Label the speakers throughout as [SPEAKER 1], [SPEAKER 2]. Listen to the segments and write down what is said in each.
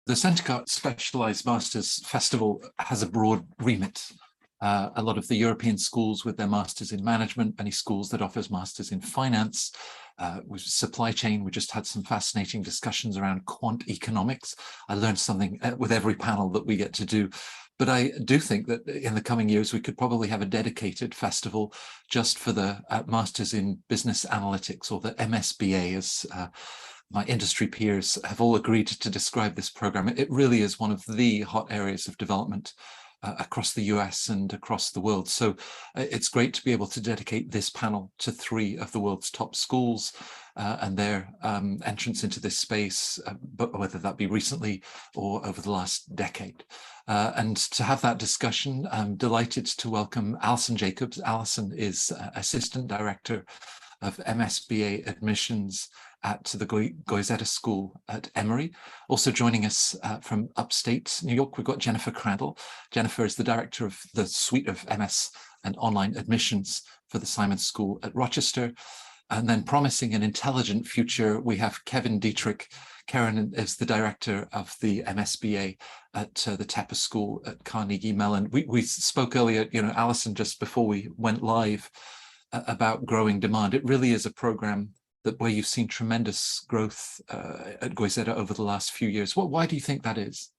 [SPEAKER 1] The Centre Specialised Masters Festival has a broad remit. A lot of the European schools with their Masters in Management, many schools that offers Masters in Finance, with supply chain. We just had some fascinating discussions around quant economics. I learned something with every panel that we get to do. But I do think that in the coming years, we could probably have a dedicated festival just for the Masters in Business Analytics, or the MSBA, as my industry peers have all agreed to describe this program. It really is one of the hot areas of development across the US and across the world. So it's great to be able to dedicate this panel to 3 of the world's top schools and their entrance into this space, but whether that be recently or over the last decade. And to have that discussion, I'm delighted to welcome Alison Jacobs. Alison is Assistant Director of MSBA Admissions at the Goizueta School at Emory. Also joining us from upstate New York, we've got Jennifer Crandall. Jennifer is the director of the suite of MS and online admissions for the Simon School at Rochester. And then promising an intelligent future, we have Kevin Dietrich. Karen is the director of the MSBA at the Tepper School at Carnegie Mellon. We spoke earlier, Alison, just before we went live, about growing demand. It really is a program where you've seen tremendous growth at Goizueta over the last few years. Why do you think that is?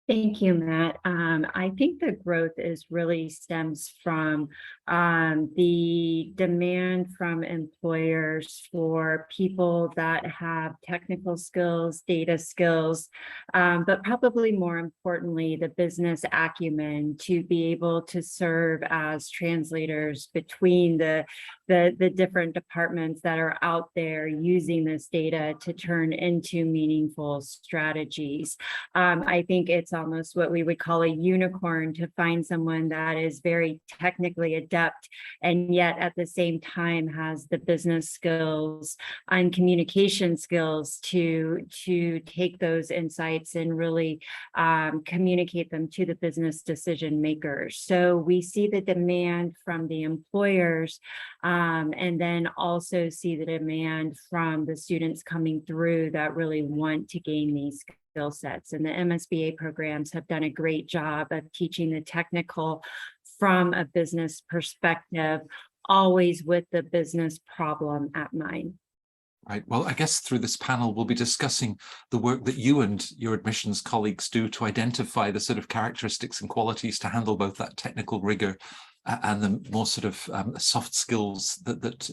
[SPEAKER 2] Thank you, Matt. I think the growth really stems from the demand from employers for people that have technical skills, data skills, but probably more importantly, the business acumen to be able to serve as translators between the different departments that are out there using this data to turn into meaningful strategies. I think it's almost what we would call a unicorn to find someone that is very technically adept and yet at the same time has the business skills and communication skills to take those insights and really communicate them to the business decision makers. So we see the demand from the employers and then also see the demand from the students coming through that really want to gain these skill sets. And the MSBA programs have done a great job of teaching the technical from a business perspective, always with the business problem at mind.
[SPEAKER 1] Right. Well, I guess through this panel, we'll be discussing the work that you and your admissions colleagues do to identify the sort of characteristics and qualities to handle both that technical rigor and the more sort of soft skills that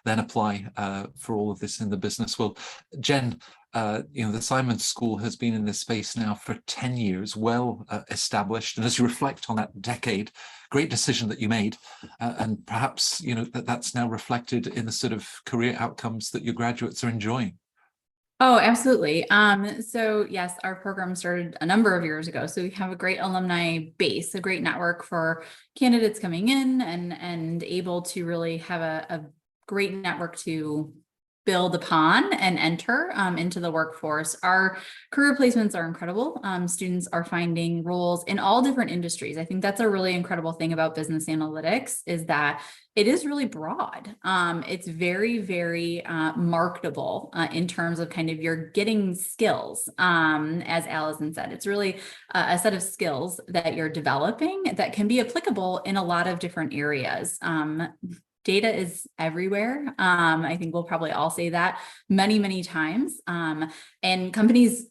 [SPEAKER 1] then apply for all of this in the business world. Jen, the Simon School has been in this space now for 10 years, well established. And as you reflect on that decade, great decision that you made. And perhaps, that's now reflected in the sort of career outcomes that your graduates are enjoying.
[SPEAKER 3] Oh, absolutely. So yes, our program started a number of years ago. So we have a great alumni base, a great network for candidates coming in and able to really have a great network to build upon and enter into the workforce. Our career placements are incredible. Students are finding roles in all different industries. I think that's a really incredible thing about business analytics is that it is really broad. It's very, very marketable in terms of kind of you're getting skills. As Alison said, it's really a set of skills that you're developing that can be applicable in a lot of different areas. Data is everywhere. I think we'll probably all say that many, many times. And companies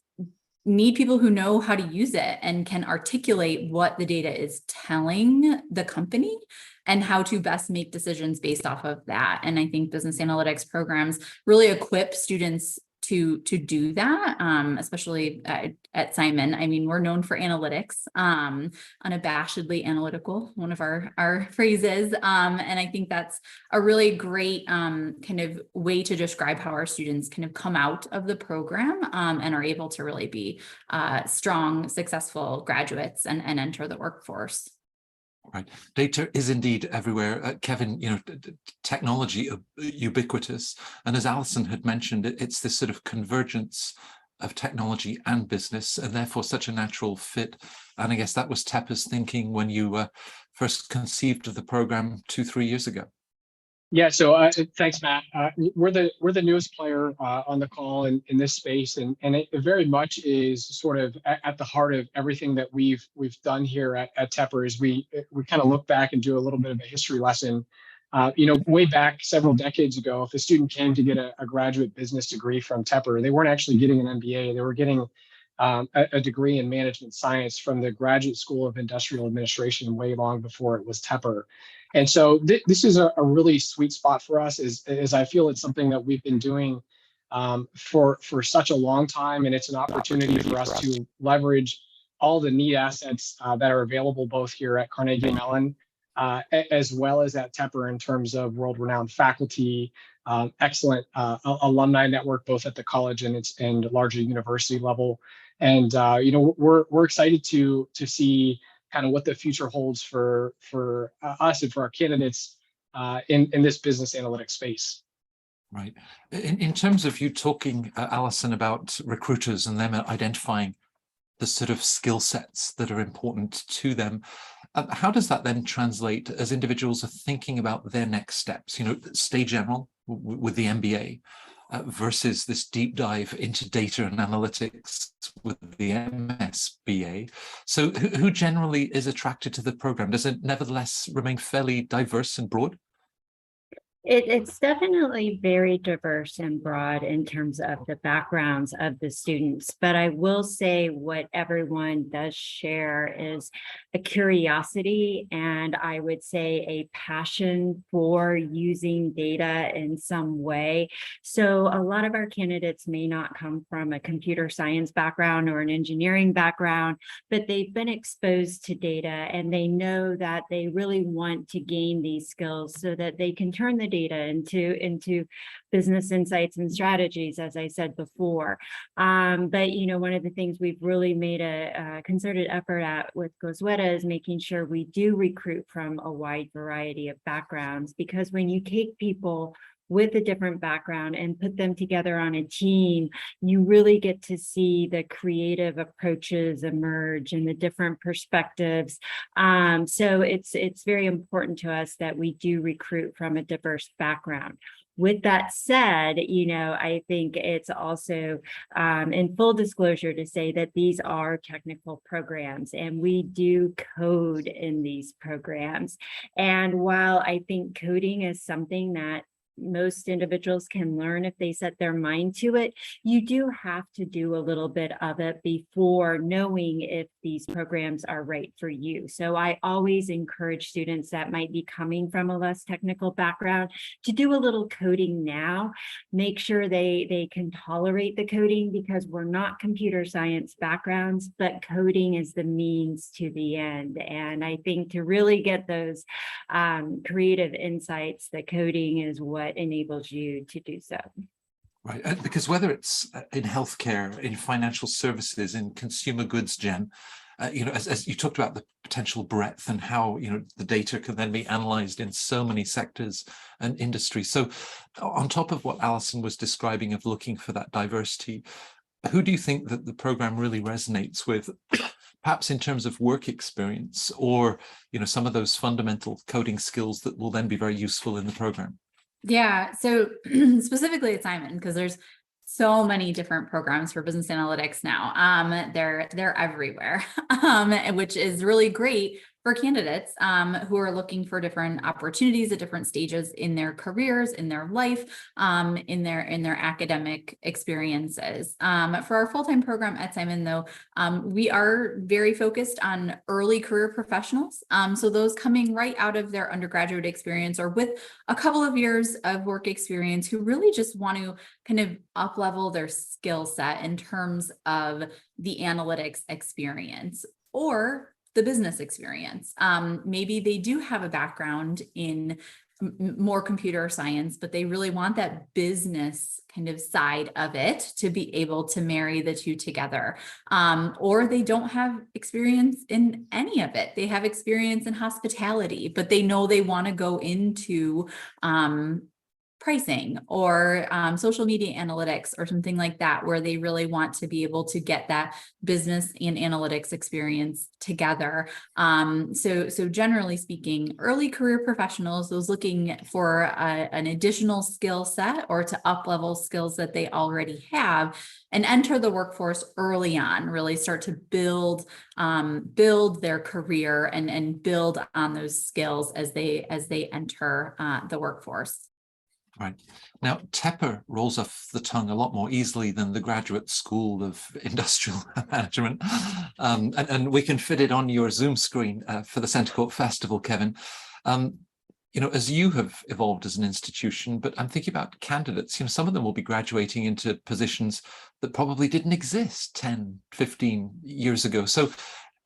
[SPEAKER 3] need people who know how to use it and can articulate what the data is telling the company and how to best make decisions based off of that. And I think business analytics programs really equip students to do that, especially at Simon. I mean, we're known for analytics, unabashedly analytical, one of our phrases. And I think that's a really great kind of way to describe how our students kind of come out of the program and are able to really be strong, successful graduates and enter the workforce.
[SPEAKER 1] Right. Data is indeed everywhere. Kevin, technology ubiquitous. And as Alison had mentioned, it's this sort of convergence of technology and business, and therefore such a natural fit. And I guess that was Tepper's thinking when you first conceived of the program 2-3 years ago.
[SPEAKER 4] Yeah, so thanks, Matt. We're the newest player on the call in this space, and it very much is sort of at the heart of everything that we've done here at Tepper. Is we kind of look back and do a little bit of a history lesson. Way back several decades ago, if a student came to get a graduate business degree from Tepper, they weren't actually getting an MBA. They were getting a degree in management science from the Graduate School of Industrial Administration way long before it was Tepper. And so this is a really sweet spot for us, is I feel it's something that we've been doing for such a long time, and it's an opportunity for us to leverage all the neat assets that are available both here at Carnegie Mellon as well as at Tepper in terms of world-renowned faculty, excellent alumni network both at the college and larger university level, and we're excited to see kind of what the future holds for us and for our candidates in this business analytics space.
[SPEAKER 1] Right. In terms of you talking, Alison, about recruiters and them identifying the sort of skill sets that are important to them, how does that then translate as individuals are thinking about their next steps? Stay general with the MBA versus this deep dive into data and analytics with the MSBA. So who generally is attracted to the program? Does it nevertheless remain fairly diverse and broad?
[SPEAKER 2] It's definitely very diverse and broad in terms of the backgrounds of the students, but I will say what everyone does share is a curiosity and I would say a passion for using data in some way. So a lot of our candidates may not come from a computer science background or an engineering background, but they've been exposed to data and they know that they really want to gain these skills so that they can turn the data into business insights and strategies, as I said before. But one of the things we've really made a concerted effort at with Goizueta is making sure we do recruit from a wide variety of backgrounds, because when you take people with a different background and put them together on a team, you really get to see the creative approaches emerge and the different perspectives. So it's very important to us that we do recruit from a diverse background. With that said, I think it's also in full disclosure to say that these are technical programs and we do code in these programs. And while I think coding is something that most individuals can learn if they set their mind to it, you do have to do a little bit of it before knowing if these programs are right for you. So I always encourage students that might be coming from a less technical background to do a little coding now. Make sure they can tolerate the coding, because we're not computer science backgrounds, but coding is the means to the end. And I think to really get those creative insights, the coding is what enables you to do so.
[SPEAKER 1] Right, because whether it's in healthcare, in financial services, in consumer goods, Jen, as you talked about the potential breadth and how the data can then be analyzed in so many sectors and industries. So on top of what Alison was describing of looking for that diversity, who do you think that the program really resonates with, perhaps in terms of work experience or some of those fundamental coding skills that will then be very useful in the program?
[SPEAKER 3] Yeah, so specifically at Simon, because there's so many different programs for business analytics now. They're everywhere, which is really great for candidates who are looking for different opportunities at different stages in their careers, in their life, in their academic experiences. For our full-time program at Simon, though, we are very focused on early career professionals. So those coming right out of their undergraduate experience or with a couple of years of work experience who really just want to kind of up-level their skill set in terms of the analytics experience or the business experience. Maybe they do have a background in more computer science, but they really want that business kind of side of it to be able to marry the two together. Or they don't have experience in any of it. They have experience in hospitality, but they know they want to go into pricing or social media analytics or something like that, where they really want to be able to get that business and analytics experience together. So generally speaking, early career professionals, those looking for an additional skill set or to up-level skills that they already have and enter the workforce early on, really start to build their career and build on those skills as they enter the workforce.
[SPEAKER 1] Right. Now, Tepper rolls off the tongue a lot more easily than the Graduate School of Industrial Management. And we can fit it on your Zoom screen for the Centre Court Festival, Kevin. You know, as you have evolved as an institution, but I'm thinking about candidates, you know, some of them will be graduating into positions that probably didn't exist 10, 15 years ago. So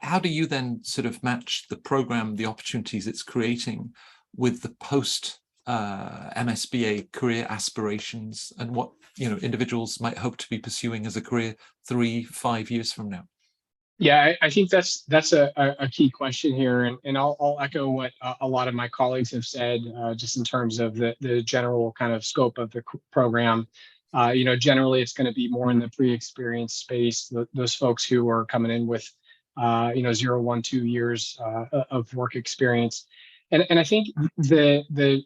[SPEAKER 1] how do you then sort of match the program, the opportunities it's creating with the post MSBA career aspirations and what, you know, individuals might hope to be pursuing as a career 3-5 years from now?
[SPEAKER 4] Yeah, I think that's a key question here, and I'll echo what a lot of my colleagues have said, just in terms of the general kind of scope of the program. You know, generally it's going to be more in the pre-experience space, those folks who are coming in with you know, 0, 1, 2 years of work experience, and I think the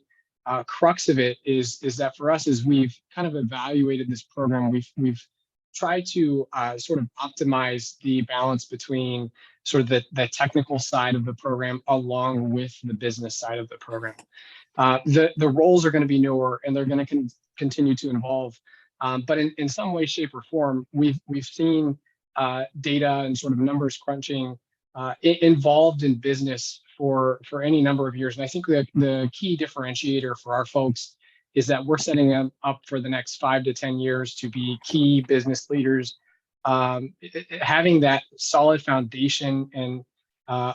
[SPEAKER 4] crux of it is that for us, as we've kind of evaluated this program, we've tried to sort of optimize the balance between sort of the technical side of the program along with the business side of the program. The roles are going to be newer and they're going to continue to evolve, but in some way, shape, or form, we've seen data and sort of numbers crunching involved in business for any number of years. And I think the key differentiator for our folks is that we're setting them up for the next 5 to 10 years to be key business leaders. Having that solid foundation and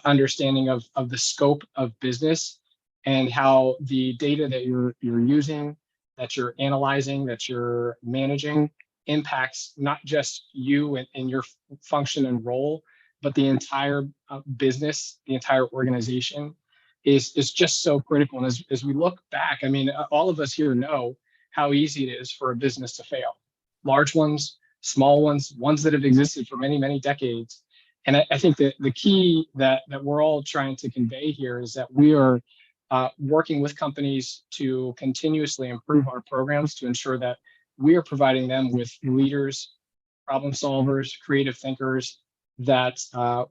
[SPEAKER 4] understanding of the scope of business and how the data that you're using, that you're analyzing, that you're managing impacts not just you and your function and role, but the entire business, the entire organization is just so critical. And as we look back, I mean, all of us here know how easy it is for a business to fail. Large ones, small ones, ones that have existed for many, many decades. And I think that the key that we're all trying to convey here is that we are working with companies to continuously improve our programs to ensure that we are providing them with leaders, problem solvers, creative thinkers that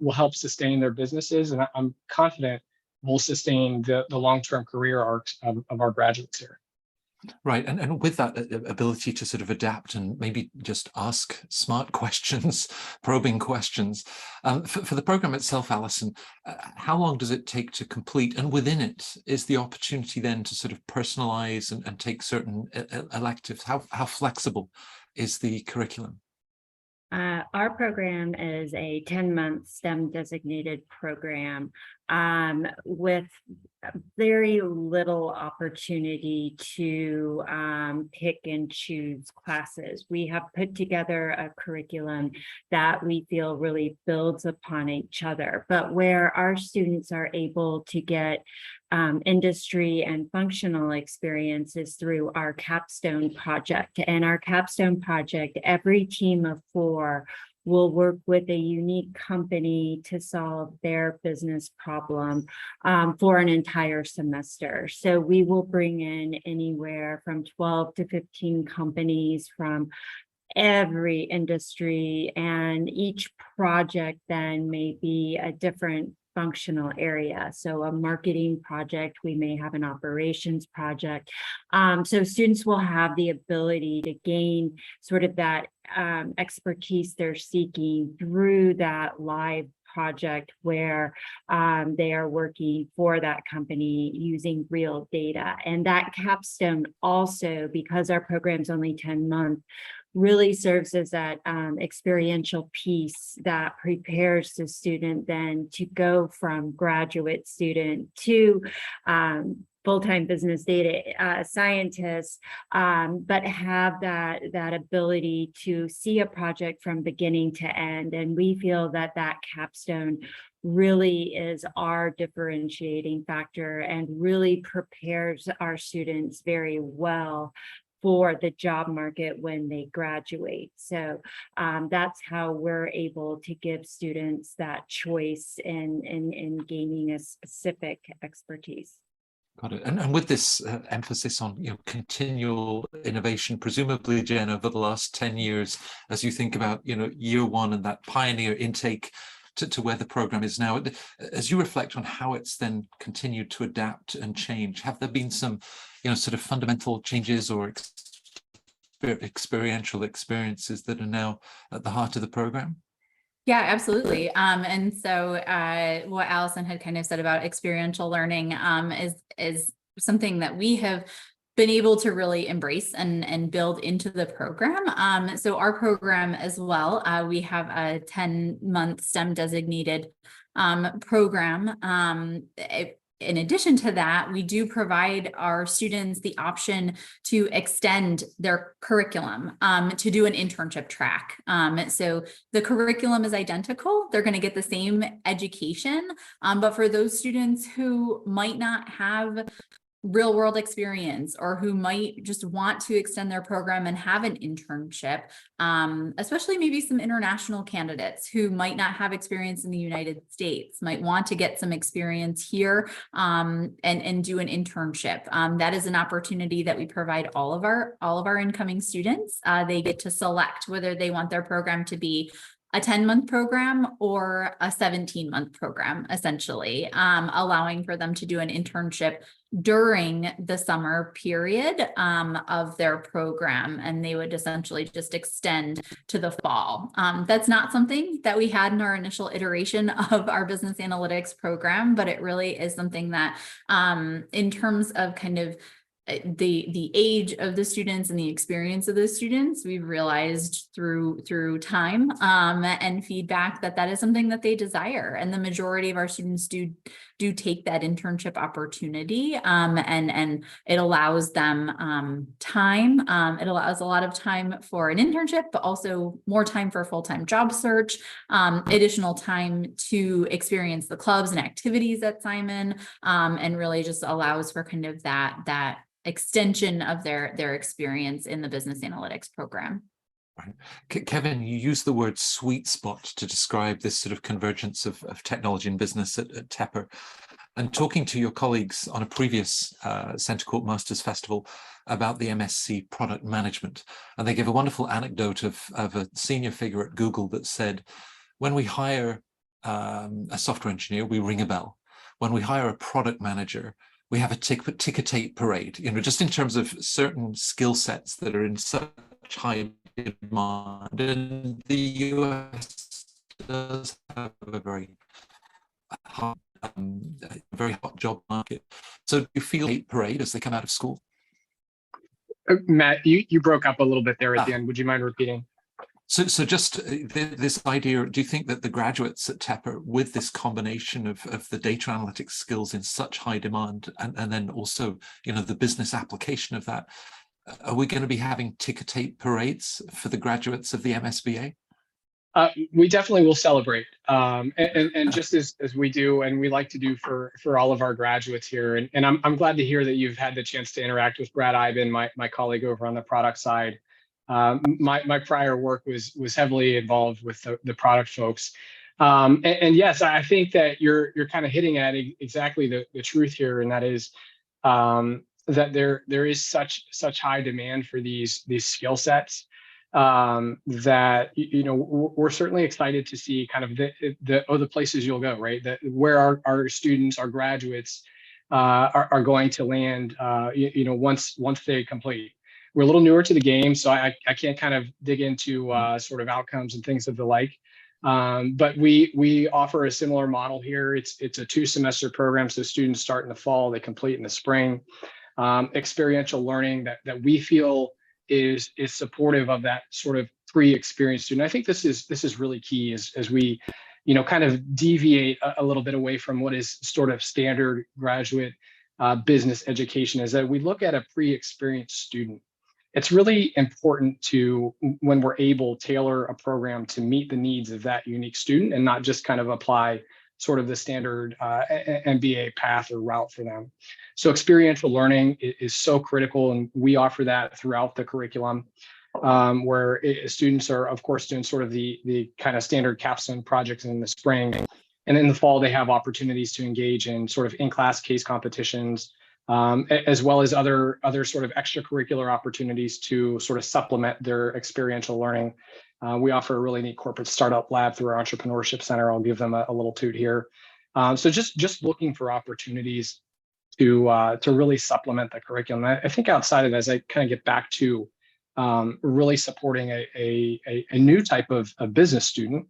[SPEAKER 4] will help sustain their businesses. And I'm confident will sustain the long-term career arcs of our graduates here.
[SPEAKER 1] Right, and with that ability to sort of adapt and maybe just ask smart questions, probing questions. For the program itself, Alison, how long does it take to complete? And within it, is the opportunity then to sort of personalize and take certain electives? How flexible is the curriculum?
[SPEAKER 2] Our program is a 10-month STEM designated program with very little opportunity to pick and choose classes. We have put together a curriculum that we feel really builds upon each other, but where our students are able to get industry and functional experiences through our capstone project. And our capstone project, every team of 4 will work with a unique company to solve their business problem for an entire semester. So we will bring in anywhere from 12 to 15 companies from every industry, and each project then may be a different functional area. So a marketing project, we may have an operations project. So students will have the ability to gain sort of that expertise they're seeking through that live project where they are working for that company using real data. And that capstone also, because our program's only 10 months, really serves as that experiential piece that prepares the student then to go from graduate student to full-time business data scientists, but have that ability to see a project from beginning to end. And we feel that capstone really is our differentiating factor and really prepares our students very well for the job market when they graduate. So that's how we're able to give students that choice in gaining a specific expertise.
[SPEAKER 1] Got it. And with this emphasis on continual innovation, presumably, Jen, over the last 10 years, as you think about year one and that pioneer intake to where the program is now, as you reflect on how it's then continued to adapt and change, have there been some sort of fundamental changes or experiential experiences that are now at the heart of the program?
[SPEAKER 3] Yeah, absolutely. And so what Allison had kind of said about experiential learning is something that we have been able to really embrace and build into the program. So our program as well, we have a 10-month STEM designated program. In addition to that, we do provide our students the option to extend their curriculum to do an internship track. So the curriculum is identical. They're going to get the same education, but for those students who might not have real world experience or who might just want to extend their program and have an internship, especially maybe some international candidates who might not have experience in the United States, might want to get some experience here and do an internship. That is an opportunity that we provide all of our incoming students. They get to select whether they want their program to be a 10-month program or a 17-month program, essentially, allowing for them to do an internship during the summer period of their program, and they would essentially just extend to the fall. That's not something that we had in our initial iteration of our business analytics program, but it really is something that in terms of kind of the age of the students and the experience of the students, we've realized through time and feedback that is something that they desire, and the majority of our students do take that internship opportunity, and it allows them time. It allows a lot of time for an internship, but also more time for full-time job search, additional time to experience the clubs and activities at Simon, and really just allows for kind of that extension of their experience in the business analytics program.
[SPEAKER 1] Right. Kevin, you use the word sweet spot to describe this sort of convergence of technology and business at Tepper. And talking to your colleagues on a previous Centre Court Masters Festival about the MSc product management, and they give a wonderful anecdote of a senior figure at Google that said, when we hire a software engineer, we ring a bell. When we hire a product manager, we have a ticker tape parade, just in terms of certain skill sets that are in such high demand. And the US does have a very hot job market. So do you feel a parade as they come out of school?
[SPEAKER 4] Matt, you broke up a little bit there at the end. Would you mind repeating?
[SPEAKER 1] So just this idea, do you think that the graduates at Tepper, with this combination of the data analytics skills in such high demand, and then also, the business application of that, are we going to be having ticker tape parades for the graduates of the MSBA?
[SPEAKER 4] We definitely will celebrate, and just as we do, and we like to do for all of our graduates here. And I'm glad to hear that you've had the chance to interact with Brad Iben, my colleague over on the product side. My prior work was heavily involved with the product folks, and yes, I think that you're kind of hitting at exactly the truth here, and that is that there is such high demand for these skill sets, that we're certainly excited to see kind of the places you'll go, right? That where our students, our graduates, are going to land, once they complete. We're a little newer to the game, so I can't kind of dig into sort of outcomes and things of the like. But we offer a similar model here. It's a 2-semester program, so students start in the fall, they complete in the spring. Experiential learning that we feel is supportive of that sort of pre-experienced student. I think this is really key as we kind of deviate a little bit away from what is sort of standard graduate business education is that we look at a pre-experienced student. It's really important to, when we're able, tailor a program to meet the needs of that unique student and not just kind of apply sort of the standard MBA path or route for them. So experiential learning is so critical, and we offer that throughout the curriculum, where students are, of course, doing sort of the kind of standard capstone projects in the spring. And in the fall, they have opportunities to engage in sort of in-class case competitions, as well as other sort of extracurricular opportunities to sort of supplement their experiential learning. We offer a really neat corporate startup lab through our entrepreneurship center. I'll give them a little toot here. So just looking for opportunities to really supplement the curriculum. I think outside of that, as I kind of get back to really supporting a new type of business student,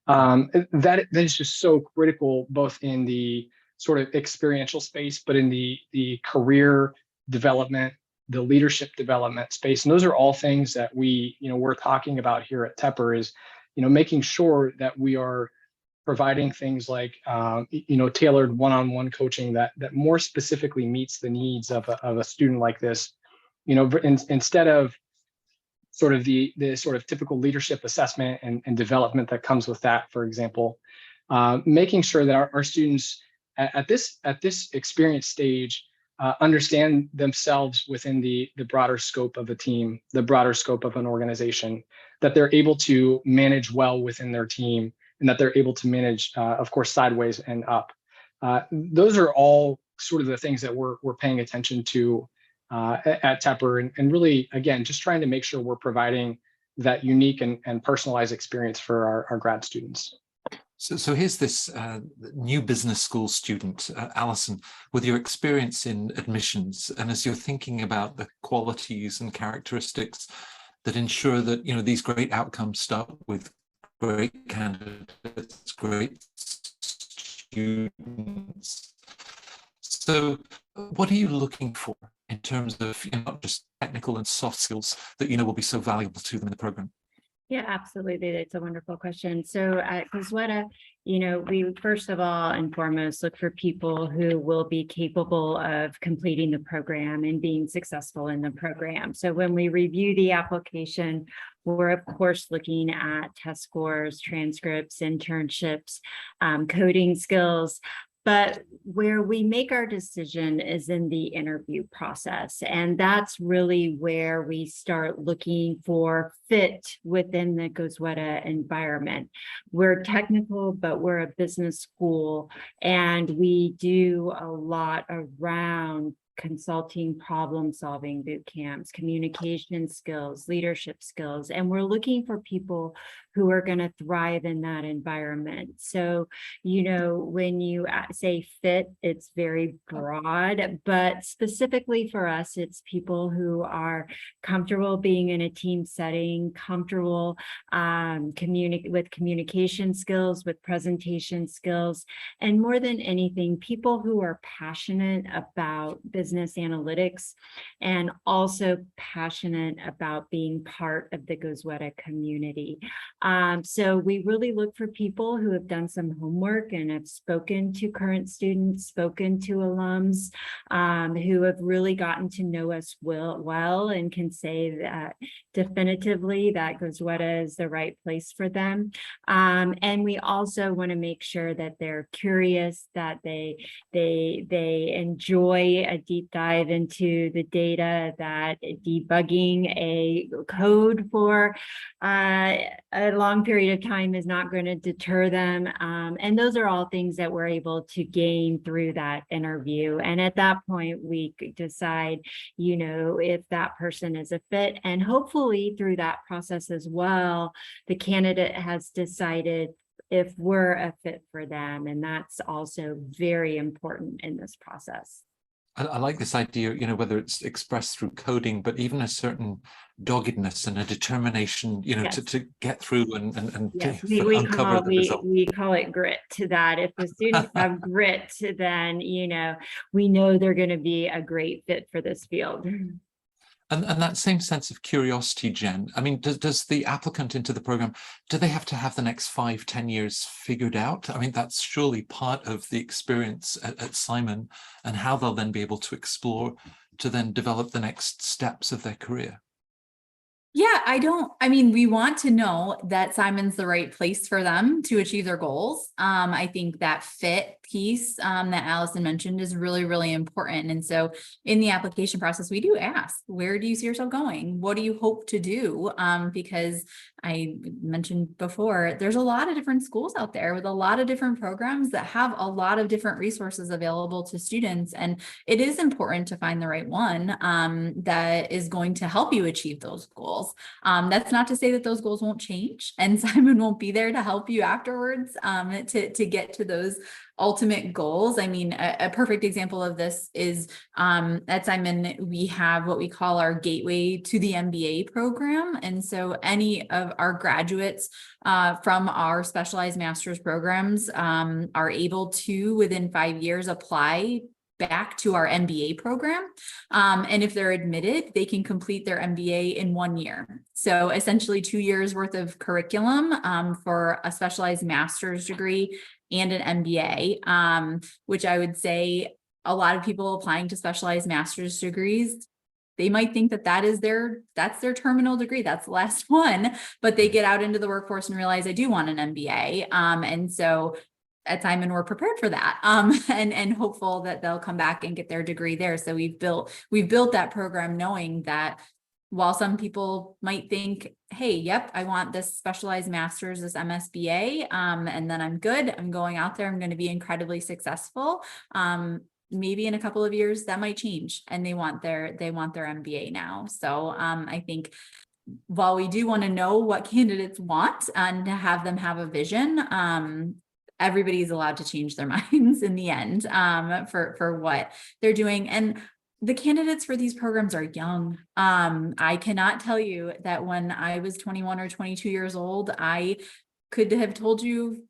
[SPEAKER 4] that is just so critical, both in the sort of experiential space, but in the career development, the leadership development space. And those are all things that we're talking about here at Tepper, is, making sure that we are providing things like, tailored one-on-one coaching that more specifically meets the needs of a student like this, instead of sort of the sort of typical leadership assessment and development that comes with that. For example, making sure that our students at this experience stage understand themselves within the broader scope of a team, the broader scope of an organization, that they're able to manage well within their team, and that they're able to manage, of course, sideways and up. Those are all sort of the things that we're paying attention to at Tepper, and really, again, just trying to make sure we're providing that unique and personalized experience for our grad students.
[SPEAKER 1] So here's this new business school student, Alison, with your experience in admissions, and as you're thinking about the qualities and characteristics that ensure that these great outcomes start with great candidates, great students. So what are you looking for in terms of not just technical and soft skills that will be so valuable to them in the program?
[SPEAKER 2] Yeah, absolutely. That's a wonderful question. So at Goizueta, we first of all and foremost look for people who will be capable of completing the program and being successful in the program. So when we review the application, we're of course looking at test scores, transcripts, internships, coding skills. But where we make our decision is in the interview process. And that's really where we start looking for fit within the Goizueta environment. We're technical, but we're a business school, and we do a lot around consulting, problem solving boot camps, communication skills, leadership skills, and we're looking for people who are going to thrive in that environment. So, when you say fit, it's very broad, but specifically for us, it's people who are comfortable being in a team setting, comfortable with communication skills, with presentation skills, and more than anything, people who are passionate about business analytics and also passionate about being part of the Goizueta community. So we really look for people who have done some homework and have spoken to current students, spoken to alums, who have really gotten to know us well and can say that definitively that Goizueta is the right place for them. And we also want to make sure that they're curious, that they enjoy a deep dive into the data, that debugging a code for a long period of time is not going to deter them. And those are all things that we're able to gain through that interview. And at that point, we decide, if that person is a fit. And hopefully through that process as well, the candidate has decided if we're a fit for them. And that's also very important in this process.
[SPEAKER 1] I like this idea, whether it's expressed through coding, but even a certain doggedness and a determination,
[SPEAKER 2] Yes.
[SPEAKER 1] to get through and
[SPEAKER 2] Yes,
[SPEAKER 1] to uncover the result.
[SPEAKER 2] we call it grit, to that. If the students have grit, then, we know they're going to be a great fit for this field.
[SPEAKER 1] And that same sense of curiosity, Jen, I mean, does the applicant into the program, do they have to have the next 5-10 years figured out? I mean, that's surely part of the experience at Simon, and how they'll then be able to explore to then develop the next steps of their career.
[SPEAKER 3] Yeah, I mean, we want to know that Simon's the right place for them to achieve their goals. I think that fit piece that Allison mentioned is really, really important. And so in the application process, we do ask, where do you see yourself going? What do you hope to do? Because I mentioned before, there's a lot of different schools out there with a lot of different programs that have a lot of different resources available to students. And it is important to find the right one that is going to help you achieve those goals. That's not to say that those goals won't change, and Simon won't be there to help you afterwards to get to those ultimate goals. I mean, a perfect example of this is at Simon, we have what we call our Gateway to the MBA program. And so any of our graduates from our specialized master's programs are able to, within 5 years, apply back to our MBA program. And if they're admitted, they can complete their MBA in 1 year. So essentially 2 years worth of curriculum for a specialized master's degree and an MBA, which I would say a lot of people applying to specialized master's degrees, they might think that that's their terminal degree. That's the last one, but they get out into the workforce and realize I do want an MBA. And so at Simon, we're prepared for that and hopeful that they'll come back and get their degree there. So we've built that program knowing that while some people might think, hey, yep, I want this specialized master's, this MSBA, and then I'm good. I'm going out there. I'm going to be incredibly successful. Maybe in a couple of years that might change, and they want their MBA now. So I think while we do want to know what candidates want and to have them have a vision, everybody's allowed to change their minds in the end for what they're doing. And the candidates for these programs are young. I cannot tell you that when I was 21 or 22 years old, I could have told you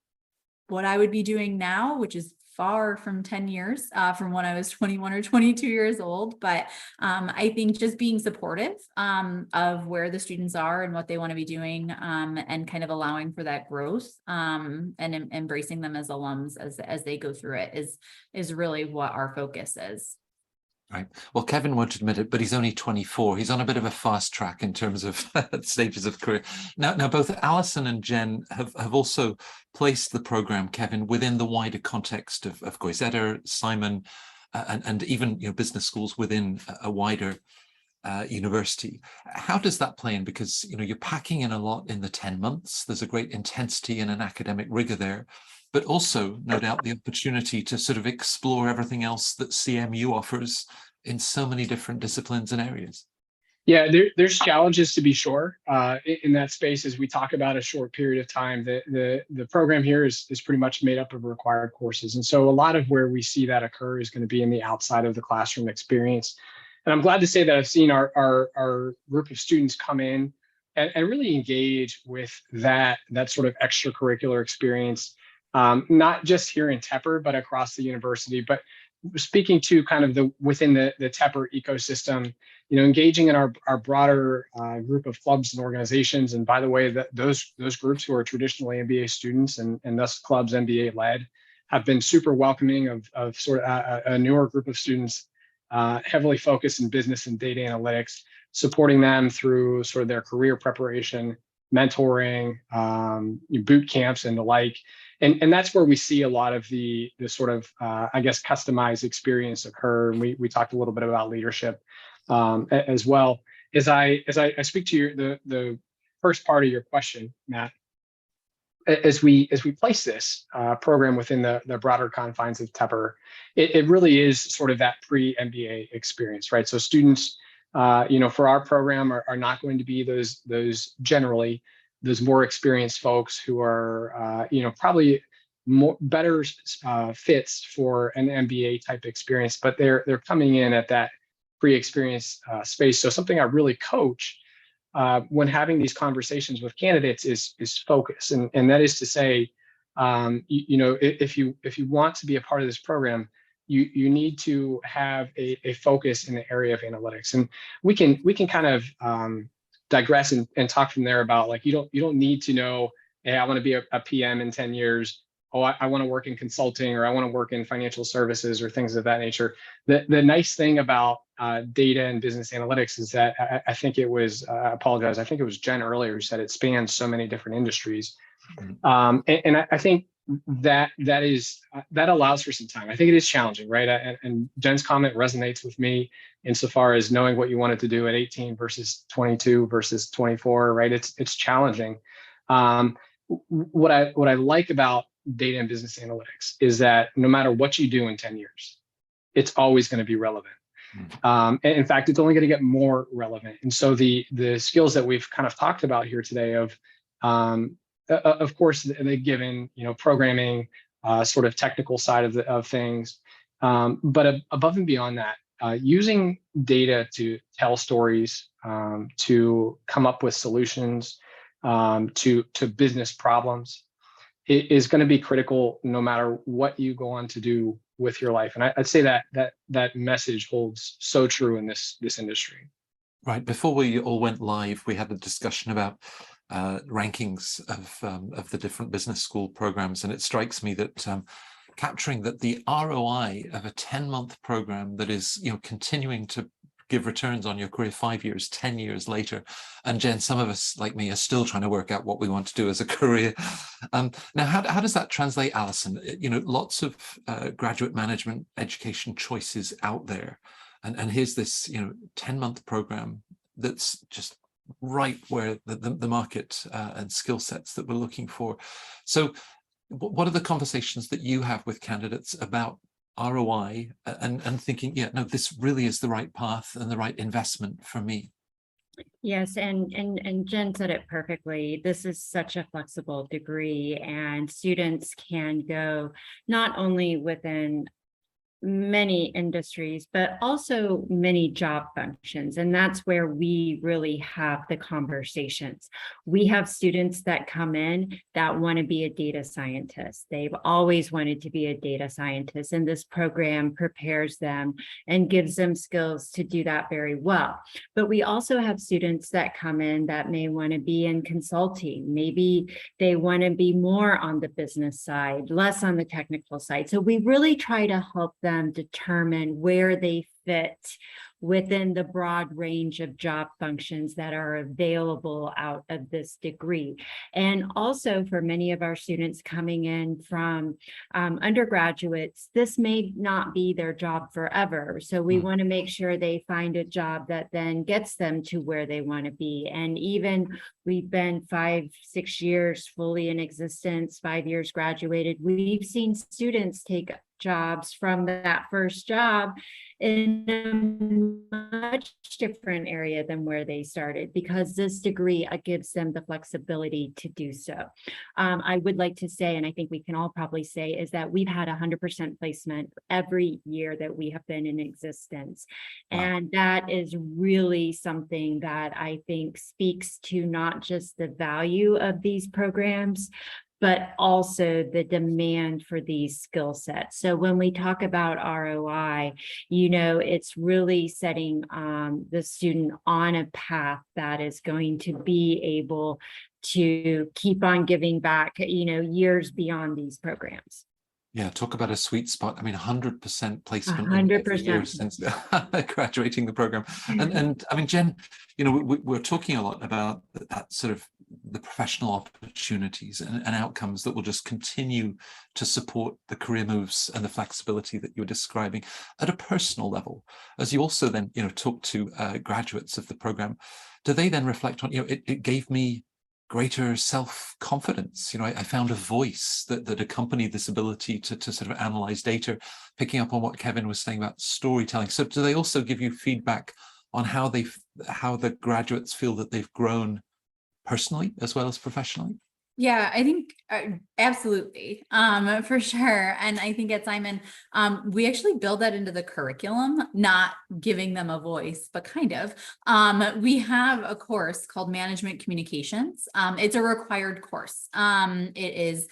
[SPEAKER 3] what I would be doing now, which is far from 10 years from when I was 21 or 22 years old. But I think just being supportive of where the students are and what they want to be doing and kind of allowing for that growth and embracing them as alums as they go through it is really what our focus is.
[SPEAKER 1] Right. Well, Kevin won't admit it, but he's only 24. He's on a bit of a fast track in terms of stages of career. Now, both Allison and Jen have also placed the program, Kevin, within the wider context of Goizueta, Simon, and even business schools within a wider university. How does that play in? Because you're packing in a lot in the 10 months. There's a great intensity and an academic rigor there, but also, no doubt, the opportunity to sort of explore everything else that CMU offers in so many different disciplines and areas.
[SPEAKER 4] Yeah, there's challenges to be sure in that space. As we talk about a short period of time, the program here is pretty much made up of required courses. And so a lot of where we see that occur is going to be in the outside of the classroom experience. And I'm glad to say that I've seen our group of students come in and really engage with that sort of extracurricular experience. Not just here in Tepper, but across the university. But speaking to kind of within the Tepper ecosystem, engaging in our broader group of clubs and organizations. And by the way, those groups who are traditionally MBA students and thus clubs MBA led have been super welcoming of sort of a newer group of students heavily focused in business and data analytics, supporting them through sort of their career preparation, mentoring, boot camps and the like. And that's where we see a lot of the sort of, I guess, customized experience occur. And we talked a little bit about leadership as well. As I speak to the first part of your question, Matt, as we place this program within the broader confines of Tepper, it really is sort of that pre-MBA experience, right? So students, for our program are not going to be those generally those more experienced folks who are, probably better fits for an MBA type experience, but they're coming in at that pre-experience space. So something I really coach when having these conversations with candidates is focus, and that is to say, if you want to be a part of this program, you need to have a focus in the area of analytics. And we can kind of digress and talk from there about, like, you don't need to know, hey, I want to be a PM in 10 years. Oh, I want to work in consulting, or I want to work in financial services, or things of that nature. The nice thing about data and business analytics is that I think it was, I apologize, I think it was Jen earlier who said it spans so many different industries. And I think that allows for some time. I think it is challenging, right? And Jen's comment resonates with me insofar as knowing what you wanted to do at 18 versus 22 versus 24, right? It's challenging. What I like about data and business analytics is that no matter what you do in 10 years, it's always going to be relevant. And in fact, it's only going to get more relevant. And so the skills that we've kind of talked about here today of course, they've given, programming, sort of technical side of things. But above and beyond that, using data to tell stories, to come up with solutions, to business problems, is going to be critical no matter what you go on to do with your life. And I'd say that message holds so true in this industry.
[SPEAKER 1] Right. Before we all went live, we had a discussion about rankings of the different business school programs, and it strikes me that capturing that the ROI of a 10-month program that is continuing to give returns on your career 5 years, 10 years later, and Jen, some of us like me are still trying to work out what we want to do as a career. Now, how does that translate, Alison? Lots of graduate management education choices out there, and here's this 10-month program that's just right where the market and skill sets that we're looking for. So what are the conversations that you have with candidates about ROI and thinking, yeah, no, this really is the right path and the right investment for me?
[SPEAKER 2] Yes, and Jen said it perfectly. This is such a flexible degree, and students can go not only within many industries, but also many job functions. And that's where we really have the conversations. We have students that come in that want to be a data scientist. They've always wanted to be a data scientist, and this program prepares them and gives them skills to do that very well. But we also have students that come in that may want to be in consulting. Maybe they want to be more on the business side, less on the technical side. So we really try to help them determine where they fit within the broad range of job functions that are available out of this degree. And also for many of our students coming in from undergraduates, this may not be their job forever. So we want to make sure they find a job that then gets them to where they want to be. And even we've been 5-6 years fully in existence, 5 years graduated. We've seen students take jobs from that first job in a much different area than where they started, because this degree gives them the flexibility to do so. I would like to say, and I think we can all probably say, is that we've had 100% placement every year that we have been in existence. Wow. And that is really something that I think speaks to not just the value of these programs, but also the demand for these skill sets. So when we talk about ROI, it's really setting the student on a path that is going to be able to keep on giving back, years beyond these programs.
[SPEAKER 1] Yeah, talk about a sweet spot. I mean, 100% placement
[SPEAKER 2] 100%
[SPEAKER 1] year since graduating the program. And I mean, Jen, we're talking a lot about that sort of the professional opportunities and outcomes that will just continue to support the career moves and the flexibility that you're describing at a personal level. As you also then, talk to graduates of the program, do they then reflect on, it gave me greater self-confidence. I found a voice that accompanied this ability to sort of analyze data, picking up on what Kevin was saying about storytelling. So do they also give you feedback on how the graduates feel that they've grown personally as well as professionally?
[SPEAKER 3] Yeah, I think absolutely, for sure. And I think at Simon, we actually build that into the curriculum, not giving them a voice, but kind of. We have a course called Management Communications. It's a required course. It is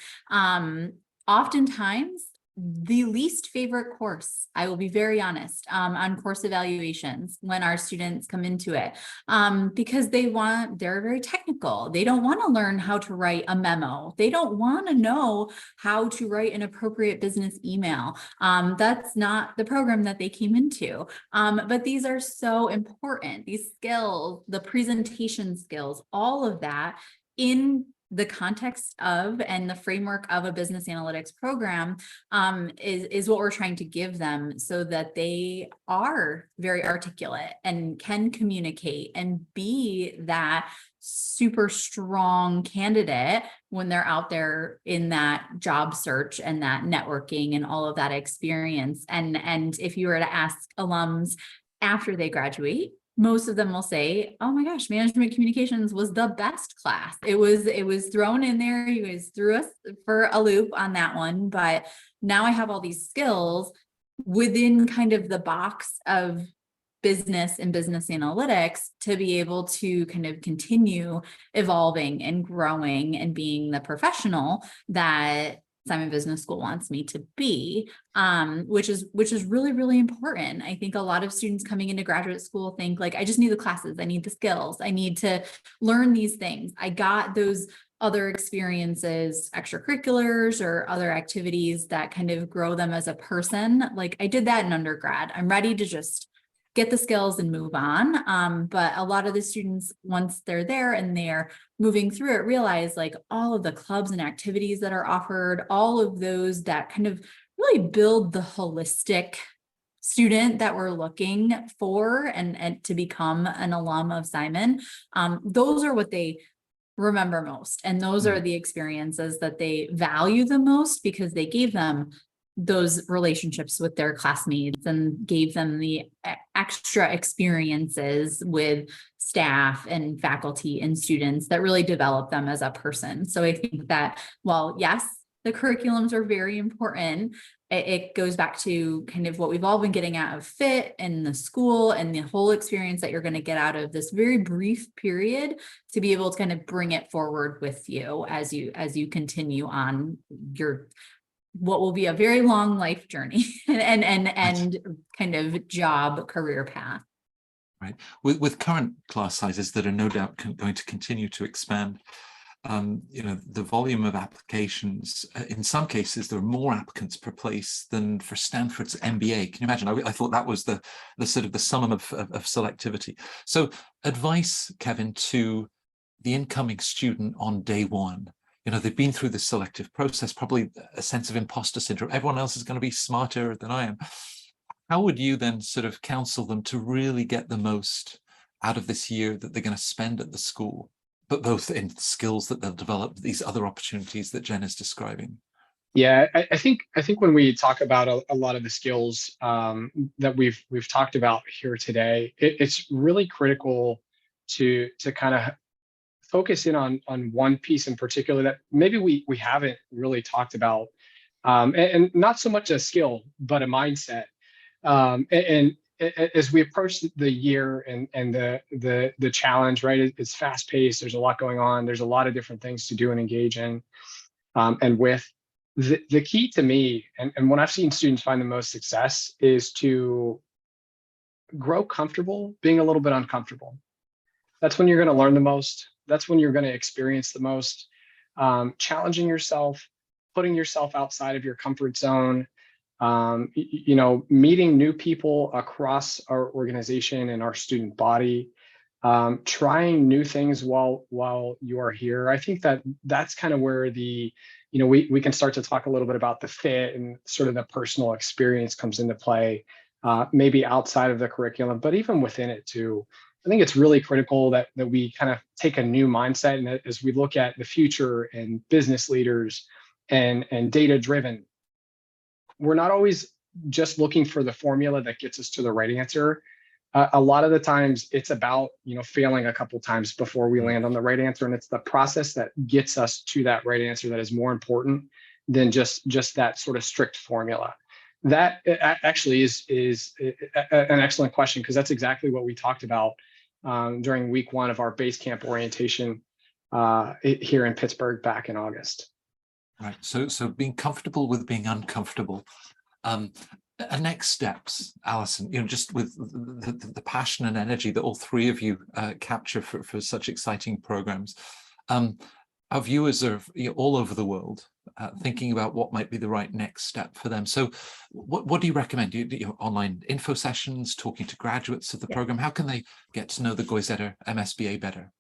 [SPEAKER 3] oftentimes the least favorite course. I will be very honest, on course evaluations when our students come into it, because they're very technical. They don't want to learn how to write a memo. They don't want to know how to write an appropriate business email. That's not the program that they came into. But these are so important. These skills, the presentation skills, all of that in the context of and the framework of a business analytics program is what we're trying to give them, so that they are very articulate and can communicate and be that super strong candidate when they're out there in that job search and that networking and all of that experience. And if you were to ask alums after they graduate, most of them will say, oh my gosh, management communications was the best class. It was thrown in there. You guys threw us for a loop on that one. But now I have all these skills within kind of the box of business and business analytics to be able to kind of continue evolving and growing and being the professional that Simon Business School wants me to be, which is really, really important. I think a lot of students coming into graduate school think like, I just need the classes, I need the skills, I need to learn these things. I got those other experiences, extracurriculars or other activities that kind of grow them as a person. Like I did that in undergrad. I'm ready to just get the skills and move on. But a lot of the students, once they're there and they're moving through it, realize like all of the clubs and activities that are offered, all of those that kind of really build the holistic student that we're looking for and to become an alum of Simon. Those are what they remember most. And those are the experiences that they value the most, because they gave them those relationships with their classmates and gave them the extra experiences with staff and faculty and students that really develop them as a person. So I think that while yes, the curriculums are very important, it goes back to kind of what we've all been getting out of FIT and the school and the whole experience that you're going to get out of this very brief period to be able to kind of bring it forward with you as you continue on your what will be a very long life journey and kind of job career path.
[SPEAKER 1] Right. With current class sizes that are no doubt going to continue to expand, the volume of applications, in some cases, there are more applicants per place than for Stanford's MBA. Can you imagine? I thought that was the sort of the summum of selectivity. So advice, Kevin, to the incoming student on day one. They've been through the selective process, probably a sense of imposter syndrome. Everyone else is going to be smarter than I am. How would you then sort of counsel them to really get the most out of this year that they're going to spend at the school, but both in skills that they'll develop, these other opportunities that Jen is describing?
[SPEAKER 4] Yeah, I think when we talk about a lot of the skills that we've talked about here today, it's really critical to kind of focus in on one piece in particular that maybe we haven't really talked about, and not so much a skill, but a mindset. And as we approach the year and the challenge, right, it's fast paced. There's a lot going on. There's a lot of different things to do and engage in. And with the key to me, and when I've seen students find the most success, is to grow comfortable being a little bit uncomfortable. That's when you're going to learn the most. That's when you're going to experience the most. Challenging yourself, putting yourself outside of your comfort zone, meeting new people across our organization and our student body, trying new things while you are here. I think that's kind of where we can start to talk a little bit about the fit and sort of the personal experience comes into play, maybe outside of the curriculum, but even within it too. I think it's really critical that we kind of take a new mindset, and as we look at the future and business leaders and data driven, we're not always just looking for the formula that gets us to the right answer. A lot of the times it's about failing a couple times before we land on the right answer, and it's the process that gets us to that right answer that is more important than just that sort of strict formula. That actually is an excellent question, because that's exactly what we talked about during week one of our base camp orientation here in Pittsburgh back in August.
[SPEAKER 1] Right. So being comfortable with being uncomfortable. Next steps, Alison, just with the passion and energy that all three of you capture for such exciting programs. Our viewers are all over the world thinking about what might be the right next step for them. So what do you recommend? Do you online info sessions, talking to graduates of the program? How can they get to know the Goizueta MSBA better?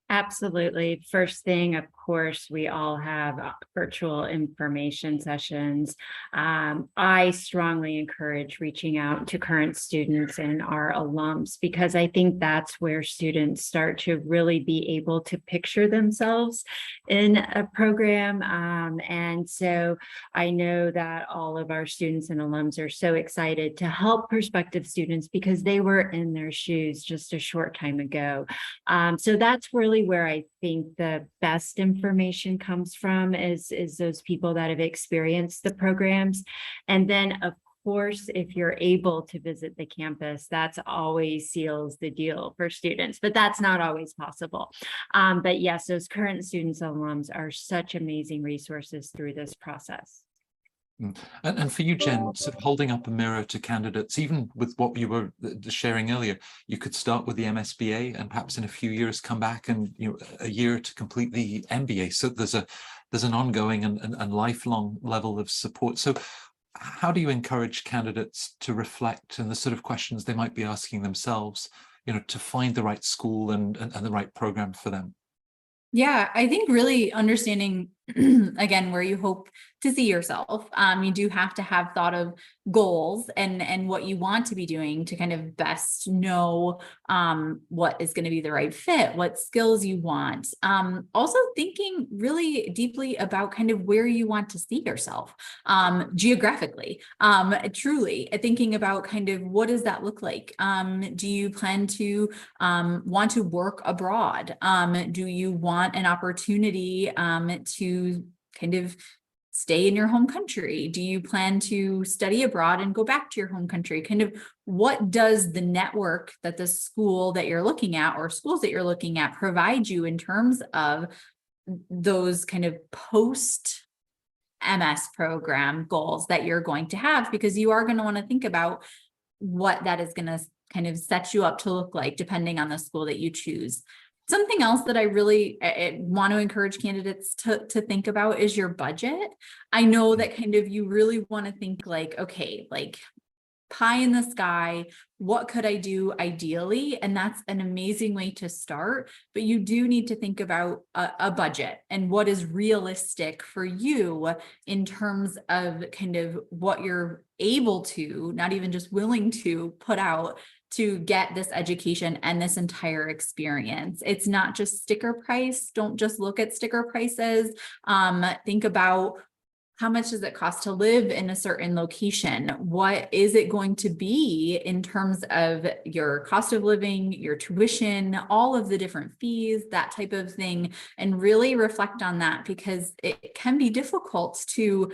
[SPEAKER 2] Absolutely. First thing, of course, we all have virtual information sessions. I strongly encourage reaching out to current students and our alums, because I think that's where students start to really be able to picture themselves in a program. And so I know that all of our students and alums are so excited to help prospective students because they were in their shoes just a short time ago. So that's really where I think the best information comes from is those people that have experienced the programs. And then, of course, if you're able to visit the campus, that's always seals the deal for students, but that's not always possible. But yes, those current students and alums are such amazing resources through this process.
[SPEAKER 1] And for you, Jen, sort of holding up a mirror to candidates, even with what you were sharing earlier, you could start with the MSBA and perhaps in a few years come back and a year to complete the MBA. So there's an ongoing and lifelong level of support. So how do you encourage candidates to reflect and the sort of questions they might be asking themselves, to find the right school and the right program for them?
[SPEAKER 3] Yeah, I think really understanding, again, where you hope to see yourself. You do have to have thought of goals and what you want to be doing to kind of best know what is going to be the right fit, what skills you want. Also thinking really deeply about kind of where you want to see yourself geographically, truly thinking about kind of what does that look like? Do you plan to want to work abroad? Do you want an opportunity to kind of stay in your home country? Do you plan to study abroad and go back to your home country? Kind of what does the network that the school that you're looking at or schools that you're looking at provide you in terms of those kind of post MS program goals that you're going to have? Because you are going to want to think about what that is going to kind of set you up to look like depending on the school that you choose. Something else that I really want to encourage candidates to think about is your budget. I know that kind of you really want to think like, okay, like pie in the sky, what could I do ideally? And that's an amazing way to start, but you do need to think about a budget and what is realistic for you in terms of kind of what you're able to, not even just willing to put out to get this education and this entire experience. It's not just sticker price. Don't just look at sticker prices. Think about how much does it cost to live in a certain location? What is it going to be in terms of your cost of living, your tuition, all of the different fees, that type of thing, and really reflect on that because it can be difficult to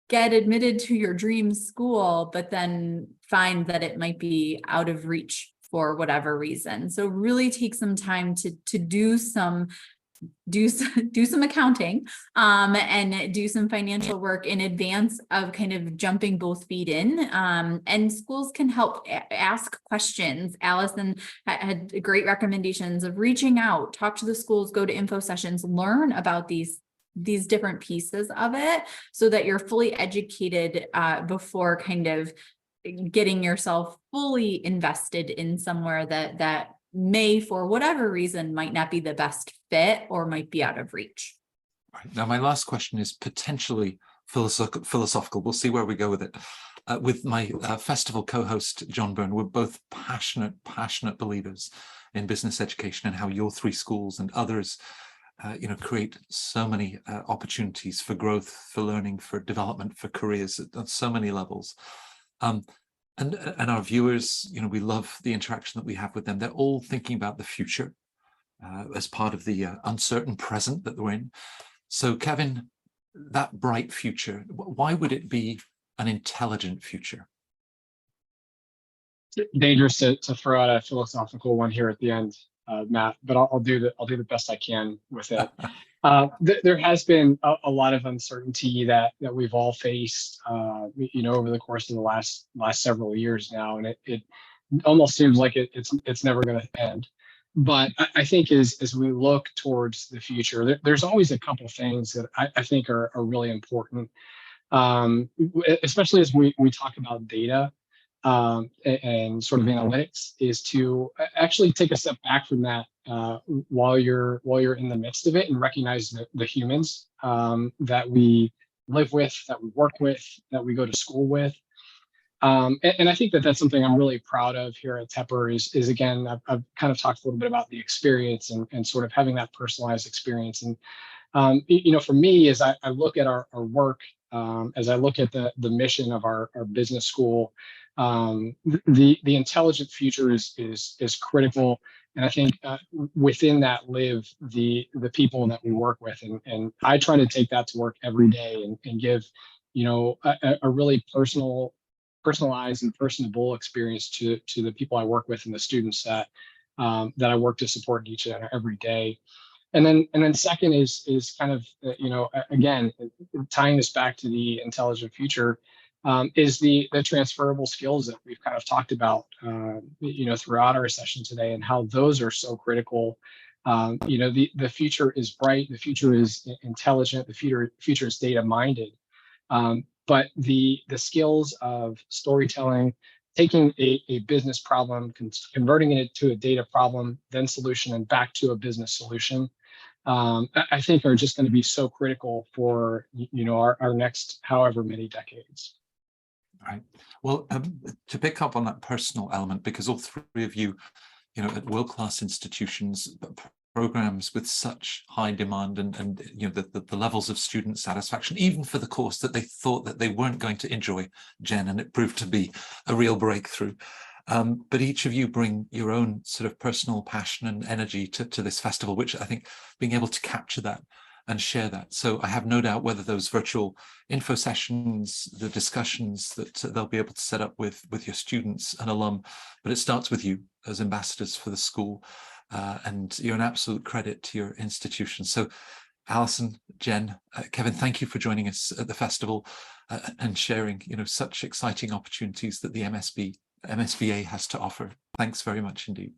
[SPEAKER 3] get admitted to your dream school, but then find that it might be out of reach for whatever reason. So really take some time to do some accounting and do some financial work in advance of kind of jumping both feet in. And schools can help ask questions. Allison had great recommendations of reaching out, talk to the schools, go to info sessions, learn about these different pieces of it so that you're fully educated before kind of getting yourself fully invested in somewhere that may, for whatever reason, might not be the best fit or might be out of reach.
[SPEAKER 1] Right. Now, my last question is potentially philosophical. We'll see where we go with it. With my festival co-host, John Byrne, we're both passionate believers in business education and how your three schools and others create so many opportunities for growth, for learning, for development, for careers at so many levels. And our viewers, we love the interaction that we have with them. They're all thinking about the future as part of the uncertain present that we're in. So, Kevin, that bright future, why would it be an intelligent future?
[SPEAKER 4] Dangerous to throw out a philosophical one here at the end. Matt, but I'll do the best I can with it. There has been a lot of uncertainty that we've all faced, over the course of the last several years now, and it almost seems like it's never going to end. But I think as we look towards the future, there's always a couple of things that I think are really important, especially as we talk about data and sort of analytics, is to actually take a step back from that while you're in the midst of it, and recognize the humans that we live with, that we work with, that we go to school with. And I think that's something I'm really proud of here at Tepper is again, I've kind of talked a little bit about the experience and sort of having that personalized experience. And, for me, as I look at our work, as I look at the mission of our business school, the intelligent future is critical. And I think within that live the people that we work with. And I try to take that to work every day and give, a really personalized and personable experience to the people I work with and the students that I work to support each and every day. And then second is kind of, again, tying this back to the intelligent future, is the transferable skills that we've kind of talked about, throughout our session today, and how those are so critical. The future is bright, the future is intelligent, the future is data minded. But the skills of storytelling, taking a business problem, converting it to a data problem, then solution, and back to a business solution, I think are just going to be so critical for our next however many decades.
[SPEAKER 1] Right. Well, to pick up on that personal element, because all three of you, at world-class institutions, programs with such high demand and the levels of student satisfaction, even for the course that they thought that they weren't going to enjoy, Jen, and it proved to be a real breakthrough. But each of you bring your own sort of personal passion and energy to this festival, which I think being able to capture that and share that. So I have no doubt whether those virtual info sessions, the discussions that they'll be able to set up with your students and alum, but it starts with you as ambassadors for the school. And you're an absolute credit to your institution. So Alison, Jen, Kevin, thank you for joining us at the festival and sharing, such exciting opportunities that the MSBA has to offer. Thanks very much indeed.